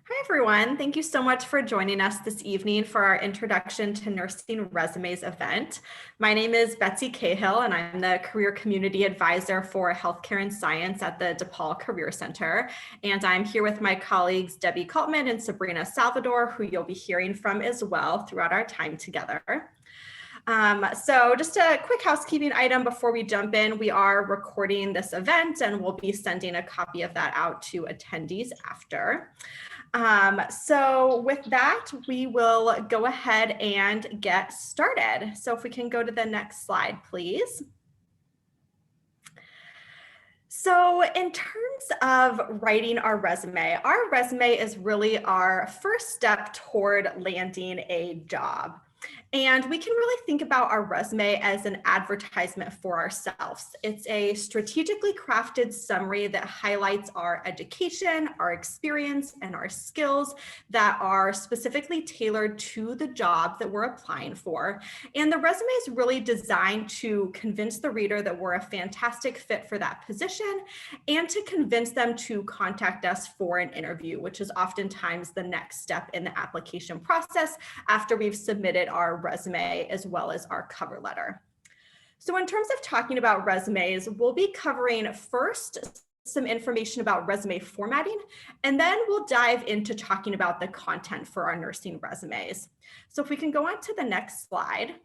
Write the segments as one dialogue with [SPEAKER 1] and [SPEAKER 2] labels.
[SPEAKER 1] Hi, everyone. Thank you so much for joining us this evening for our Introduction to Nursing Resumes event. My name is Betsy Cahill, and I'm the Career Community Advisor for Healthcare and Science at the DePaul Career Center. And I'm here with my colleagues, Debbie Kaltman and Sabrina Salvador, who you'll be hearing from as well throughout our time together. So just a quick housekeeping item before we jump in. We are recording this event and we'll be sending a copy of that out to attendees after. So with that, we will go ahead and get started. So if we can go to the next slide, please. So in terms of writing our resume is really our first step toward landing a job. And we can really think about our resume as an advertisement for ourselves. It's a strategically crafted summary that highlights our education, our experience, and our skills that are specifically tailored to the job that we're applying for. And the resume is really designed to convince the reader that we're a fantastic fit for that position and to convince them to contact us for an interview, which is oftentimes the next step in the application process after we've submitted our resume as well as our cover letter. So in terms of talking about resumes, we'll be covering first some information about resume formatting, and then we'll dive into talking about the content for our nursing resumes. So if we can go on to the next slide.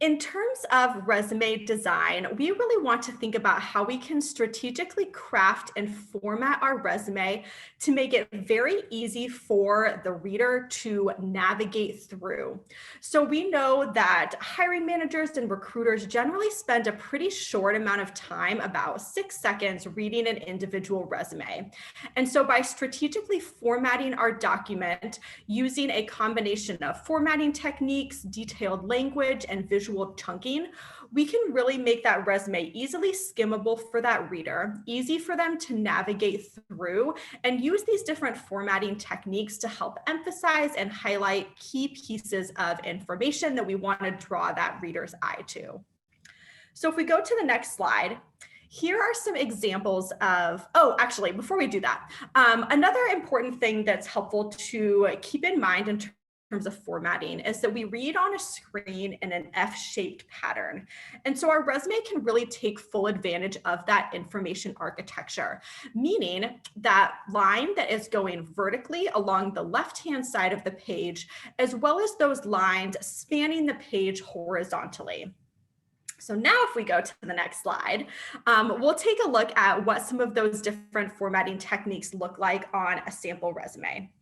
[SPEAKER 1] In terms of resume design, we really want to think about how we can strategically craft and format our resume to make it very easy for the reader to navigate through. So we know that hiring managers and recruiters generally spend a pretty short amount of time, about 6 seconds, reading an individual resume. And so by strategically formatting our document using a combination of formatting techniques, detailed language, and visual chunking, we can really make that resume easily skimmable for that reader, easy for them to navigate through, and use these different formatting techniques to help emphasize and highlight key pieces of information that we want to draw that reader's eye to. So if we go to the next slide, here are some examples of, actually, before we do that, another important thing that's helpful to keep in mind in terms of formatting is that we read on a screen in an F-shaped pattern. And so our resume can really take full advantage of that information architecture, meaning that line that is going vertically along the left-hand side of the page, as well as those lines spanning the page horizontally. So now if we go to the next slide, we'll take a look at what some of those different formatting techniques look like on a sample resume.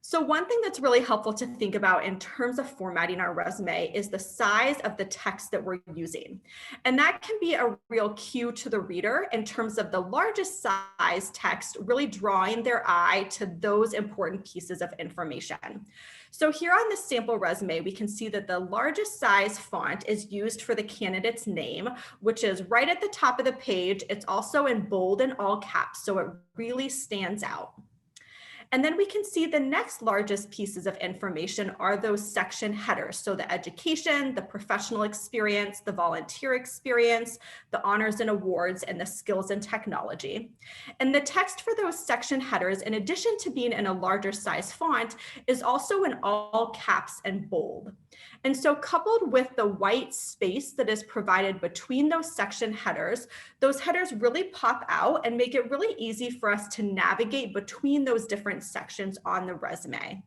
[SPEAKER 1] So one thing that's really helpful to think about in terms of formatting our resume is the size of the text that we're using. And that can be a real cue to the reader in terms of the largest size text really drawing their eye to those important pieces of information. So here on this sample resume, we can see that the largest size font is used for the candidate's name, which is right at the top of the page. It's also in bold and all caps, so it really stands out. And then we can see the next largest pieces of information are those section headers. So the education, the professional experience, the volunteer experience, the honors and awards, and the skills and technology. And the text for those section headers, in addition to being in a larger size font, is also in all caps and bold. And so coupled with the white space that is provided between those section headers, those headers really pop out and make it really easy for us to navigate between those different sections on the resume.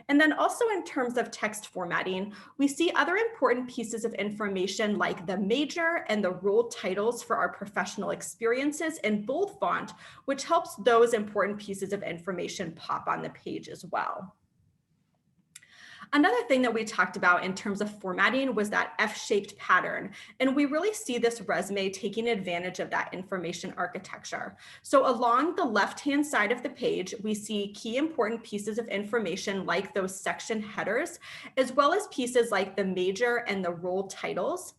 [SPEAKER 1] And then also in terms of text formatting, we see other important pieces of information like the major and the role titles for our professional experiences in bold font, which helps those important pieces of information pop on the page as well. Another thing that we talked about in terms of formatting was that F-shaped pattern. And we really see this resume taking advantage of that information architecture. So along the left-hand side of the page, we see key important pieces of information like those section headers, as well as pieces like the major and the role titles.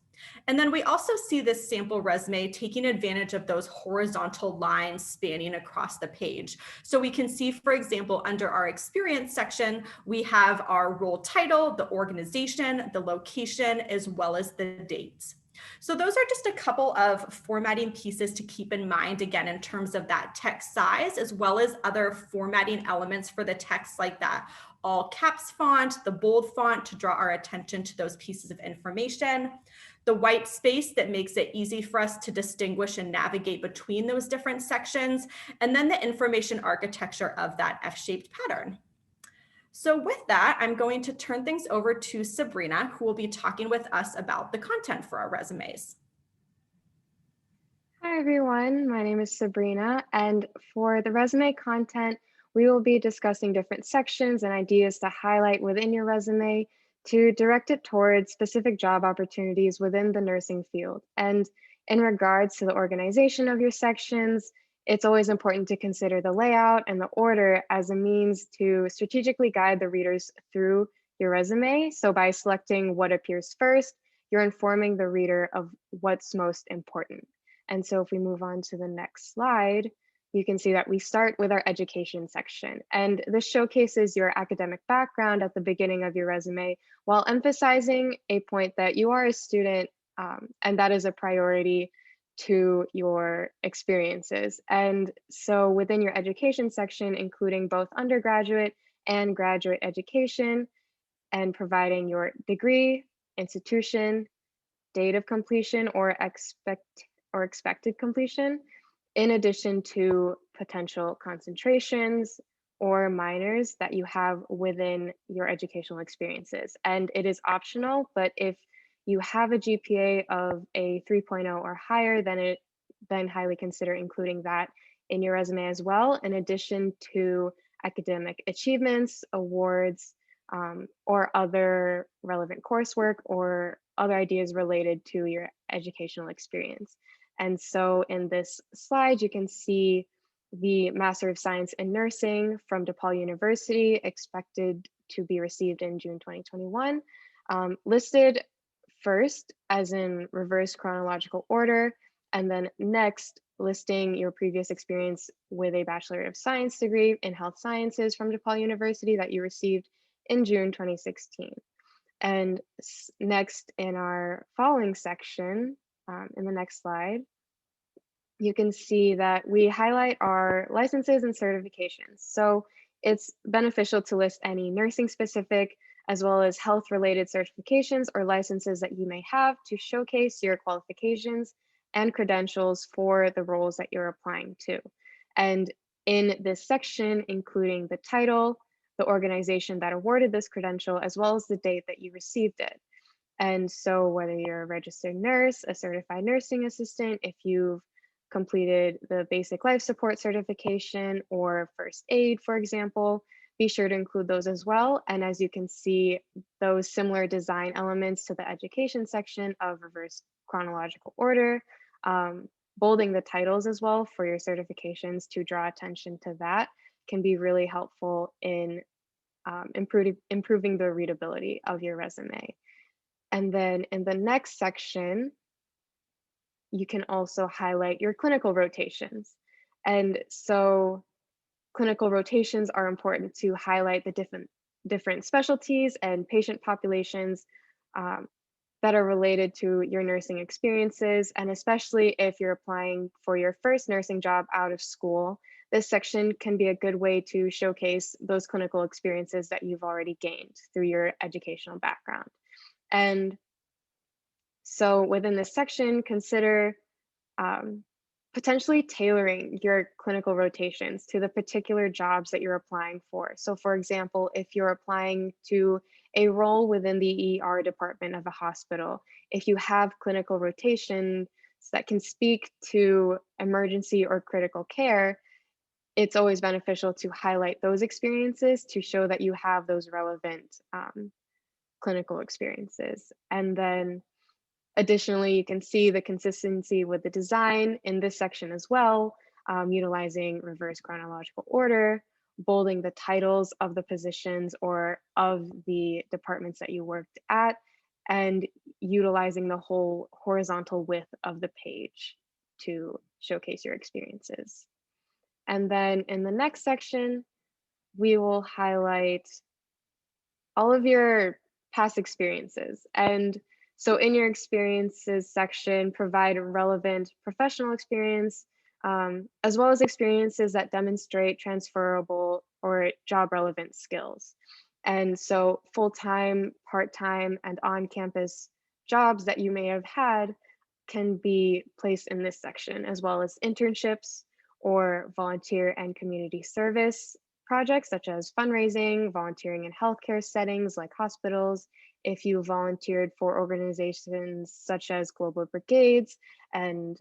[SPEAKER 1] And then we also see this sample resume taking advantage of those horizontal lines spanning across the page. So we can see, for example, under our experience section, we have our role title, the organization, the location, as well as the dates. So those are just a couple of formatting pieces to keep in mind, again, in terms of that text size, as well as other formatting elements for the text like that all caps font, the bold font to draw our attention to those pieces of information, the white space that makes it easy for us to distinguish and navigate between those different sections, and then the information architecture of that F-shaped pattern. So with that, I'm going to turn things over to Sabrina, who will be talking with us about the content for our resumes.
[SPEAKER 2] Hi everyone, my name is Sabrina, and for the resume content, we will be discussing different sections and ideas to highlight within your resume to direct it towards specific job opportunities within the nursing field. And in regards to the organization of your sections, it's always important to consider the layout and the order as a means to strategically guide the readers through your resume. So by selecting what appears first, you're informing the reader of what's most important. And so if we move on to the next slide, you can see that we start with our education section. And this showcases your academic background at the beginning of your resume while emphasizing a point that you are a student and that is a priority to your experiences. And so within your education section, including both undergraduate and graduate education and providing your degree, institution, date of completion or expected completion, in addition to potential concentrations or minors that you have within your educational experiences. And it is optional, but if you have a GPA of a 3.0 or higher, then highly consider including that in your resume as well, in addition to academic achievements, awards, or other relevant coursework or other ideas related to your educational experience. And so in this slide, you can see the Master of Science in Nursing from DePaul University, expected to be received in June 2021, listed first as in reverse chronological order, and then next listing your previous experience with a Bachelor of Science degree in Health Sciences from DePaul University that you received in June 2016. And next in our following section, in the next slide, you can see that we highlight our licenses and certifications. So it's beneficial to list any nursing specific as well as health related certifications or licenses that you may have to showcase your qualifications and credentials for the roles that you're applying to. And in this section, including the title, the organization that awarded this credential, as well as the date that you received it. And so whether you're a registered nurse, a certified nursing assistant, if you've completed the basic life support certification or first aid, for example, be sure to include those as well. And as you can see, those similar design elements to the education section of reverse chronological order, bolding the titles as well for your certifications to draw attention to that can be really helpful in improving the readability of your resume. And then in the next section, you can also highlight your clinical rotations. And so clinical rotations are important to highlight the different specialties and patient populations um, that are related to your nursing experiences. And especially if you're applying for your first nursing job out of school, this section can be a good way to showcase those clinical experiences that you've already gained through your educational background. And so within this section, consider um, potentially tailoring your clinical rotations to the particular jobs that you're applying for. So for example, if you're applying to a role within the ER department of a hospital, if you have clinical rotations that can speak to emergency or critical care, it's always beneficial to highlight those experiences to show that you have those relevant clinical experiences. And then additionally, you can see the consistency with the design in this section as well, utilizing reverse chronological order, bolding the titles of the positions or of the departments that you worked at, and utilizing the whole horizontal width of the page to showcase your experiences. And then in the next section, we will highlight all of your past experiences. And So in your experiences section, provide relevant professional experience, as well as experiences that demonstrate transferable or job relevant skills. And so full-time, part-time, and on-campus jobs that you may have had can be placed in this section, as well as internships or volunteer and community service projects such as fundraising, volunteering in healthcare settings like hospitals, if you volunteered for organizations such as Global Brigades and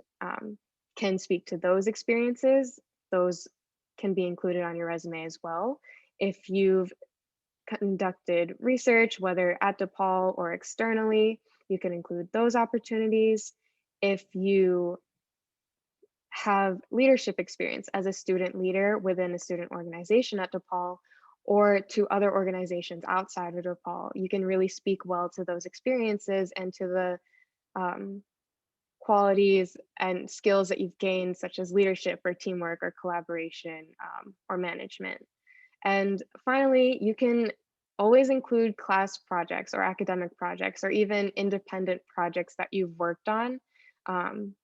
[SPEAKER 2] can speak to those experiences, those can be included on your resume as well. If you've conducted research, whether at DePaul or externally, you can include those opportunities. If you have leadership experience as a student leader within a student organization at DePaul or to other organizations outside of DePaul, you can really speak well to those experiences and to the um, qualities and skills that you've gained, such as leadership or teamwork or collaboration or management. And finally, you can always include class projects or academic projects or even independent projects that you've worked on um,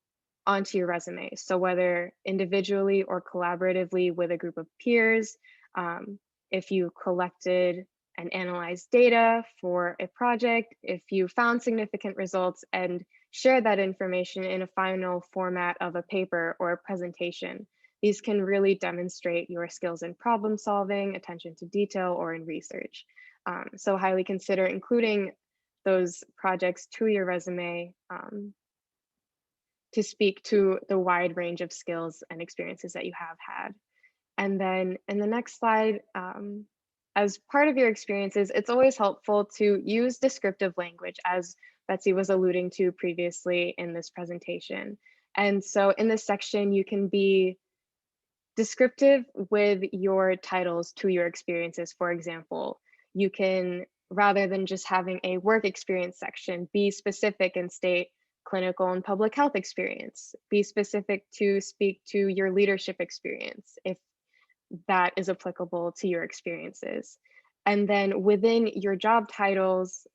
[SPEAKER 2] onto your resume. So whether individually or collaboratively with a group of peers, um, if you collected and analyzed data for a project, if you found significant results and shared that information in a final format of a paper or a presentation, these can really demonstrate your skills in problem solving, attention to detail, or in research. So highly consider including those projects to your resume to speak to the wide range of skills and experiences that you have had. And then in the next slide, as part of your experiences, it's always helpful to use descriptive language, as Betsy was alluding to previously in this presentation. And so in this section, you can be descriptive with your titles to your experiences. For example, you can, rather than just having a work experience section, be specific and state clinical and public health experience. Be specific to speak to your leadership experience if that is applicable to your experiences. And then within your job titles,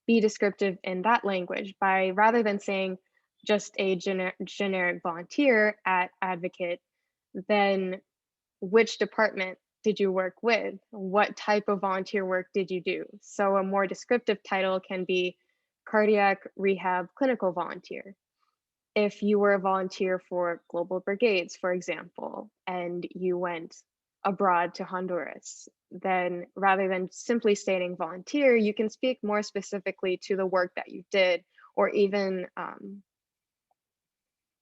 [SPEAKER 2] be descriptive in that language by, rather than saying just a generic volunteer at Advocate, then which department did you work with? What type of volunteer work did you do? So a more descriptive title can be cardiac rehab clinical volunteer. If you were a volunteer for Global Brigades, for example, and you went abroad to Honduras, then rather than simply stating volunteer, you can speak more specifically to the work that you did, or even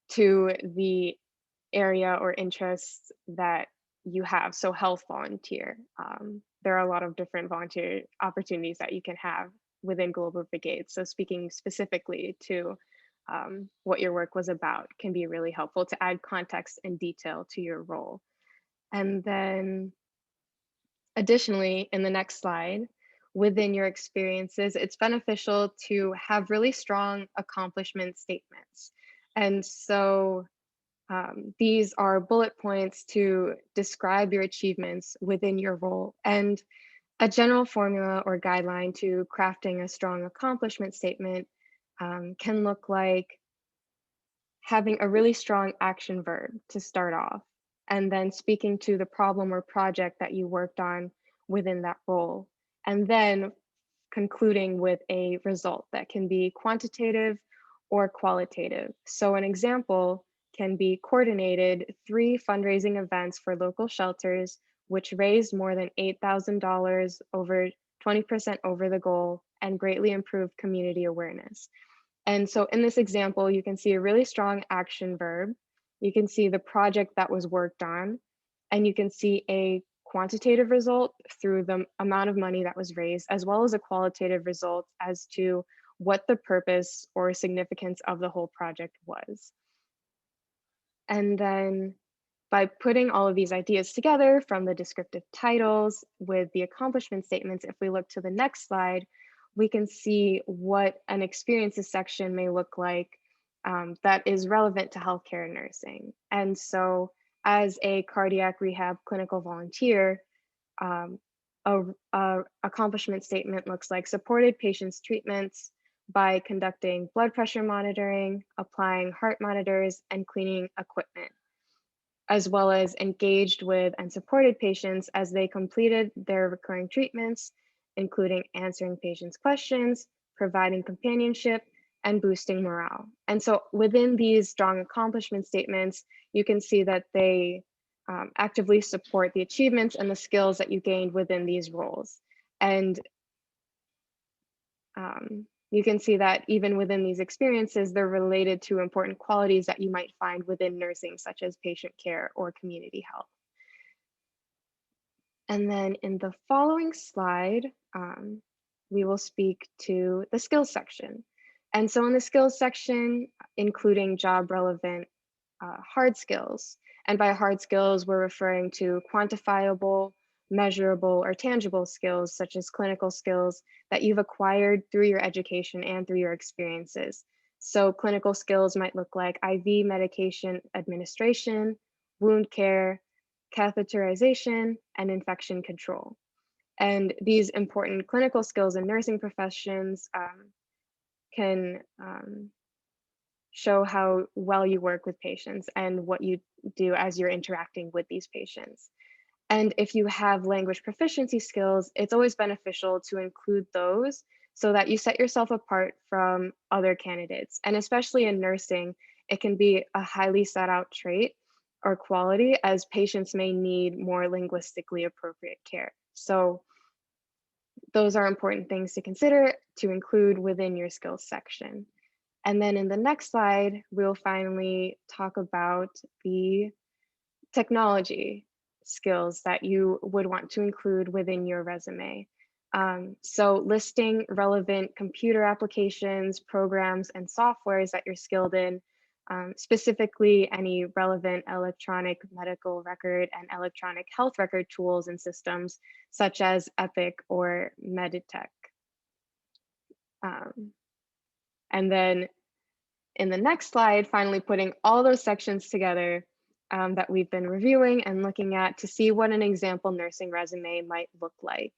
[SPEAKER 2] to the area or interests that you have. So health volunteer. There are a lot of different volunteer opportunities that you can have within Global Brigades. So speaking specifically to what your work was about can be really helpful to add context and detail to your role. And then additionally, in the next slide, within your experiences, it's beneficial to have really strong accomplishment statements. And so these are bullet points to describe your achievements within your role. And a general formula or guideline to crafting a strong accomplishment statement can look like having a really strong action verb to start off, and then speaking to the problem or project that you worked on within that role, and then concluding with a result that can be quantitative or qualitative. So an example can be coordinated 3 fundraising events for local shelters, which raised more than $8,000, over 20% over the goal, and greatly improved community awareness. And so in this example, you can see a really strong action verb. You can see the project that was worked on, and you can see a quantitative result through the amount of money that was raised, as well as a qualitative result as to what the purpose or significance of the whole project was. And then by putting all of these ideas together from the descriptive titles with the accomplishment statements, if we look to the next slide, we can see what an experiences section may look like that is relevant to healthcare and nursing. And so as a cardiac rehab clinical volunteer, um, a accomplishment statement looks like supported patients' treatments by conducting blood pressure monitoring, applying heart monitors, and cleaning equipment, as well as engaged with and supported patients as they completed their recurring treatments, including answering patients' questions, providing companionship, and boosting morale. And so within these strong accomplishment statements, you can see that they actively support the achievements and the skills that you gained within these roles. And you can see that even within these experiences, they're related to important qualities that you might find within nursing, such as patient care or community health. And then in the following slide, we will speak to the skills section. And so in the skills section, including job relevant hard skills. And by hard skills, we're referring to quantifiable, measurable, or tangible skills, such as clinical skills that you've acquired through your education and through your experiences. So clinical skills might look like IV medication administration, wound care, catheterization, and infection control. And these important clinical skills in nursing professions can show how well you work with patients and what you do as you're interacting with these patients. And if you have language proficiency skills, it's always beneficial to include those so that you set yourself apart from other candidates. And especially in nursing, it can be a highly sought out trait or quality as patients may need more linguistically appropriate care. So those are important things to consider to include within your skills section. And then in the next slide, we'll finally talk about the technology skills that you would want to include within your resume. So listing relevant computer applications, programs, and softwares that you're skilled in, specifically any relevant electronic medical record and electronic health record tools and systems, such as Epic or Meditech. And then in the next slide, finally putting all those sections together that we've been reviewing and looking at to see what an example nursing resume might look like.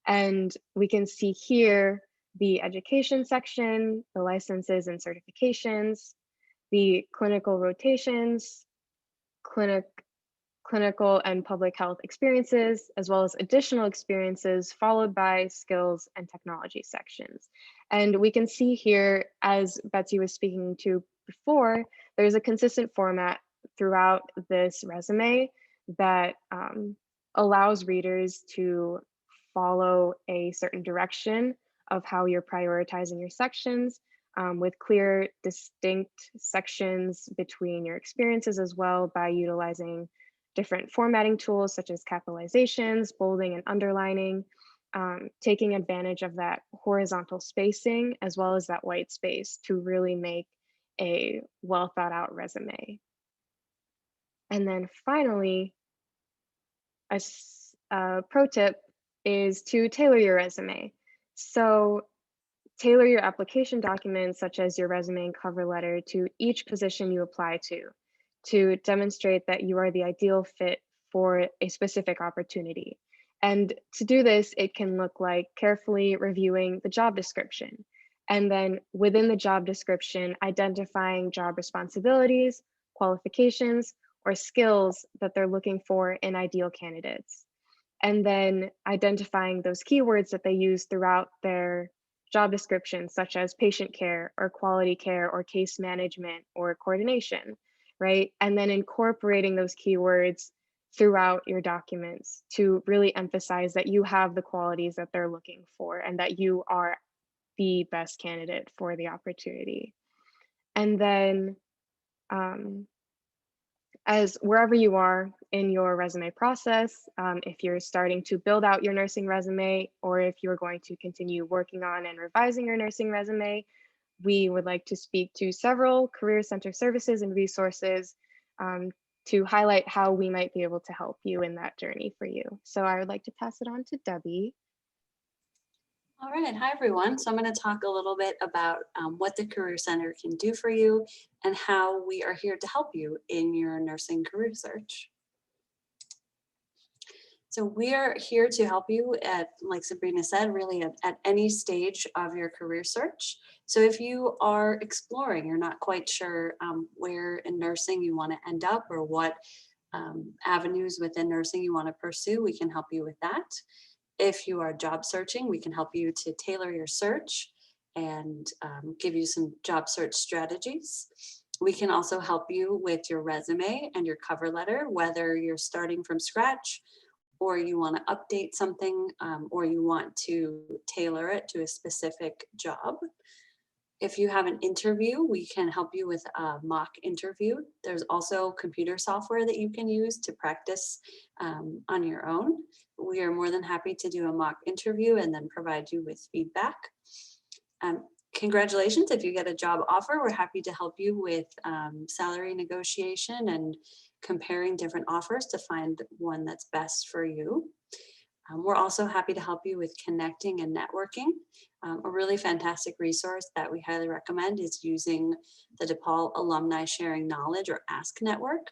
[SPEAKER 2] And we can see here the education section, the licenses and certifications, the clinical rotations, clinical and public health experiences, as well as additional experiences, followed by skills and technology sections. And we can see here, as Betsy was speaking to before, there's a consistent format throughout this resume that allows readers to follow a certain direction of how you're prioritizing your sections, with clear, distinct sections between your experiences as well by utilizing different formatting tools such as capitalizations, bolding and underlining, taking advantage of that horizontal spacing as well as that white space to really make a well thought out resume. And then finally, a pro tip is to tailor your resume. So tailor your application documents, such as your resume and cover letter, to each position you apply to demonstrate that you are the ideal fit for a specific opportunity. And to do this, it can look like carefully reviewing the job description. And then within the job description, identifying job responsibilities, qualifications, or skills that they're looking for in ideal candidates. And then identifying those keywords that they use throughout their job descriptions, such as patient care or quality care or case management or coordination, right? And then incorporating those keywords throughout your documents to really emphasize that you have the qualities that they're looking for and that you are the best candidate for the opportunity. And then as wherever you are in your resume process, if you're starting to build out your nursing resume, or if you're going to continue working on and revising your nursing resume, we would like to speak to several Career Center services and resources to highlight how we might be able to help you in that journey for you. So I would like to pass it on to Debbie.
[SPEAKER 3] All right, hi everyone. So I'm going to talk a little bit about what the Career Center can do for you and how we are here to help you in your nursing career search. So we are here to help you at, like Sabrina said, really at any stage of your career search. So if you are exploring, you're not quite sure where in nursing you want to end up or what avenues within nursing you want to pursue, we can help you with that. If you are job searching, we can help you to tailor your search and give you some job search strategies. We can also help you with your resume and your cover letter, whether you're starting from scratch or you want to update something or you want to tailor it to a specific job. If you have an interview, we can help you with a mock interview. There's also computer software that you can use to practice on your own. We are more than happy to do a mock interview and then provide you with feedback. Congratulations if you get a job offer. We're happy to help you with salary negotiation and comparing different offers to find one that's best for you. We're also happy to help you with connecting and networking. A really fantastic resource that we highly recommend is using the DePaul Alumni Sharing Knowledge, or ASK network.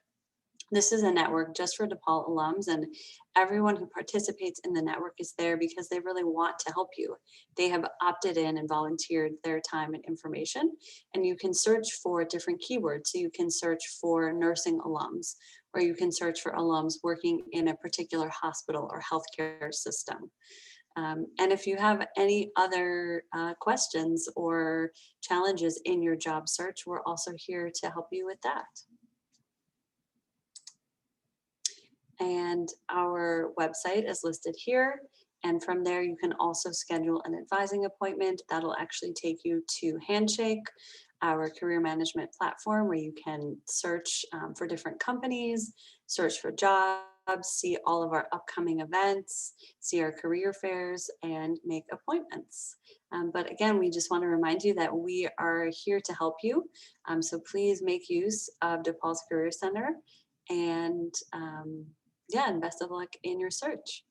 [SPEAKER 3] This is a network just for DePaul alums, and everyone who participates in the network is there because they really want to help you. They have opted in and volunteered their time and information, and you can search for different keywords. So you can search for nursing alums, or you can search for alums working in a particular hospital or healthcare system. And if you have any other questions or challenges in your job search, we're also here to help you with that. And our website is listed here. And from there, you can also schedule an advising appointment. That'll actually take you to Handshake, our career management platform, where you can search for different companies, search for jobs, see all of our upcoming events, see our career fairs, and make appointments. But again, we just want to remind you that we are here to help you. So please make use of DePaul's Career Center, and yeah, and best of luck in your search.